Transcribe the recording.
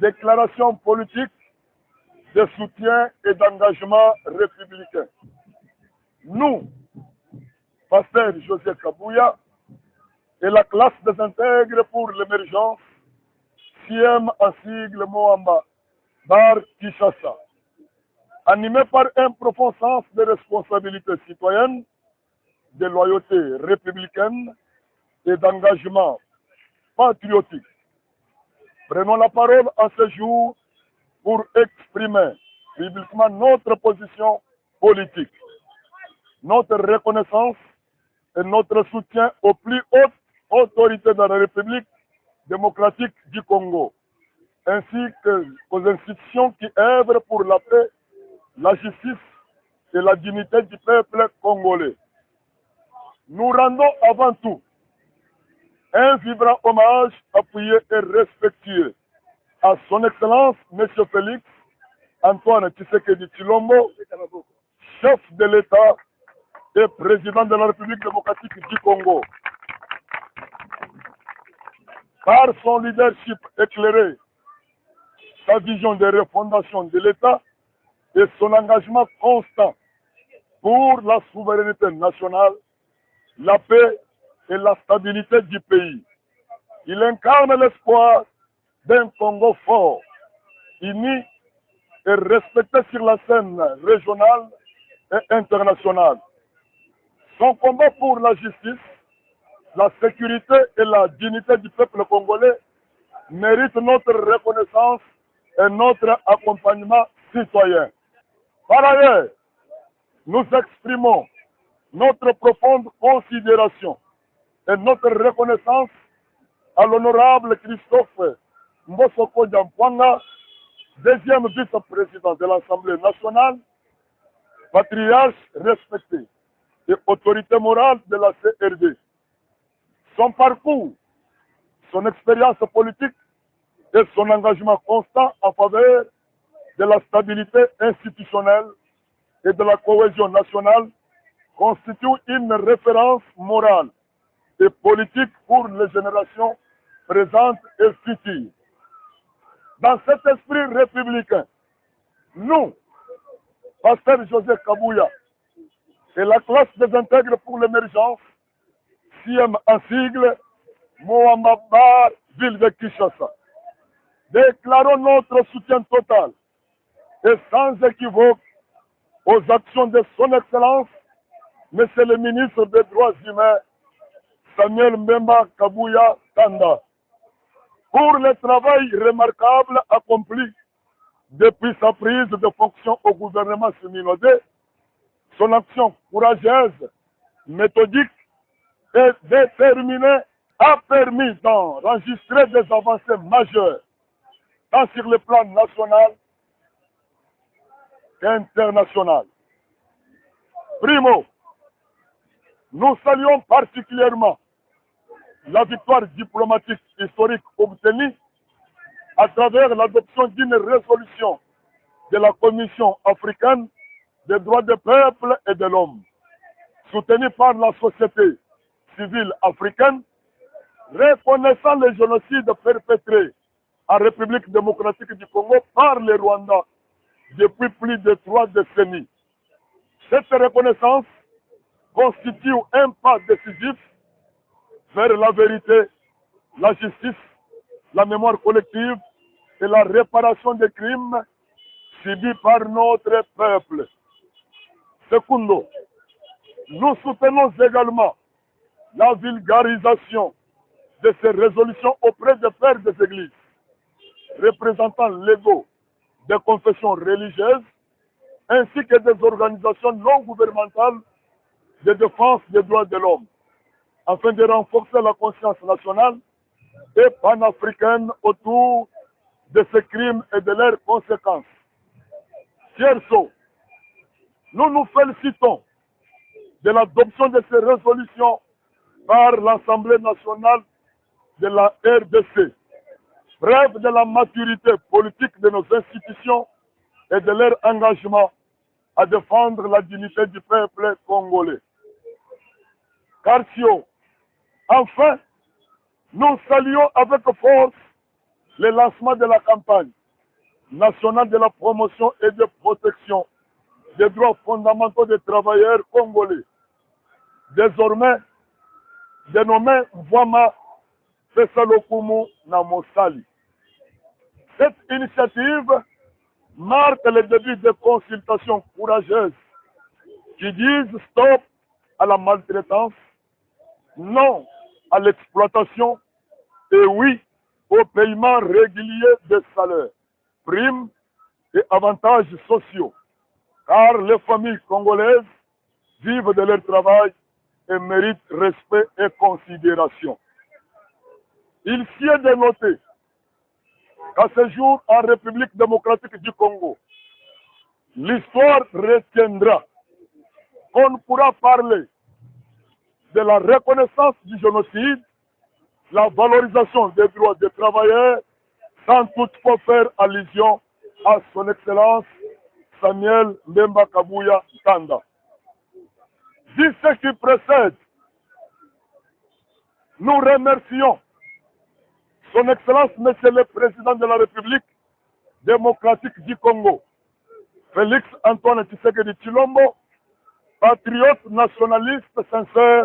déclaration politique de soutien et d'engagement républicain. Nous, Pasteur José Kabouya et la classe des intègres pour l'émergence, CIEM en sigle Moamba, Bar Kinshasa, animé par un profond sens de responsabilité citoyenne, de loyauté républicaine et d'engagement patriotique. Prenons la parole en ce jour pour exprimer publiquement notre position politique, notre reconnaissance et notre soutien aux plus hautes autorités de la République démocratique du Congo, ainsi qu'aux institutions qui œuvrent pour la paix, la justice et la dignité du peuple congolais. Nous rendons avant tout un vibrant hommage appuyé et respectueux à son Excellence M. Félix Antoine Tshisekedi Tshilombo, chef de l'État et président de la République démocratique du Congo. Par son leadership éclairé, sa vision de refondation de l'État et son engagement constant pour la souveraineté nationale, la paix et la stabilité du pays. Il incarne l'espoir d'un Congo fort, uni et respecté sur la scène régionale et internationale. Son combat pour la justice, la sécurité et la dignité du peuple congolais mérite notre reconnaissance et notre accompagnement citoyen. Par ailleurs, nous exprimons notre profonde considération et notre reconnaissance à l'honorable Christophe Mbosoko Diampouanga, deuxième vice-président de l'Assemblée nationale, patriarche respecté et autorité morale de la CRD. Son parcours, son expérience politique et son engagement constant en faveur de la stabilité institutionnelle et de la cohésion nationale constituent une référence morale et politique pour les générations présentes et futures. Dans cet esprit républicain, nous, Pasteur José Kabouya et la classe des intègres pour l'émergence, CIEM en sigle, Moamba Bar, ville de Kinshasa, déclarons notre soutien total et sans équivoque aux actions de son Excellence, Monsieur le ministre des Droits humains, Samuel Mbemba Kabouya Tanda, pour le travail remarquable accompli depuis sa prise de fonction au gouvernement séminodé. Son action courageuse, méthodique et déterminée a permis d'enregistrer des avancées majeures, tant sur le plan national qu'international. Primo, nous saluons particulièrement la victoire diplomatique historique obtenue à travers l'adoption d'une résolution de la Commission africaine des droits des peuples et de l'homme, soutenue par la société civile africaine, reconnaissant le génocide perpétré en République démocratique du Congo par les Rwandais depuis plus de 3 décennies. Cette reconnaissance constitue un pas décisif vers la vérité, la justice, la mémoire collective et la réparation des crimes subis par notre peuple. Secondo, nous soutenons également la vulgarisation de ces résolutions auprès des pères des églises, représentants légaux des confessions religieuses, ainsi que des organisations non gouvernementales de défense des droits de l'homme, afin de renforcer la conscience nationale et panafricaine autour de ces crimes et de leurs conséquences. Tierso, nous nous félicitons de l'adoption de ces résolutions par l'Assemblée nationale de la RDC, preuve de la maturité politique de nos institutions et de leur engagement à défendre la dignité du peuple congolais. Carcio, enfin, nous saluons avec force le lancement de la campagne nationale de la promotion et de protection des droits fondamentaux des travailleurs congolais, désormais dénommé Vwama Fesalokumu Namosali. Cette initiative marque le début de consultations courageuses qui disent stop à la maltraitance, non à l'exploitation et oui au paiement régulier des salaires, primes et avantages sociaux, car les familles congolaises vivent de leur travail et méritent respect et considération. Il s'y est dénoté qu'à ce jour, en République démocratique du Congo, l'histoire retiendra qu'on ne pourra parler de la reconnaissance du génocide, la valorisation des droits des travailleurs, sans toutefois faire allusion à son Excellence Samuel Mbemba Kabuya Tanda. Dit ce qui précède, nous remercions son Excellence Monsieur le Président de la République démocratique du Congo, Félix Antoine Tshisekedi Tshilombo, patriote nationaliste sincère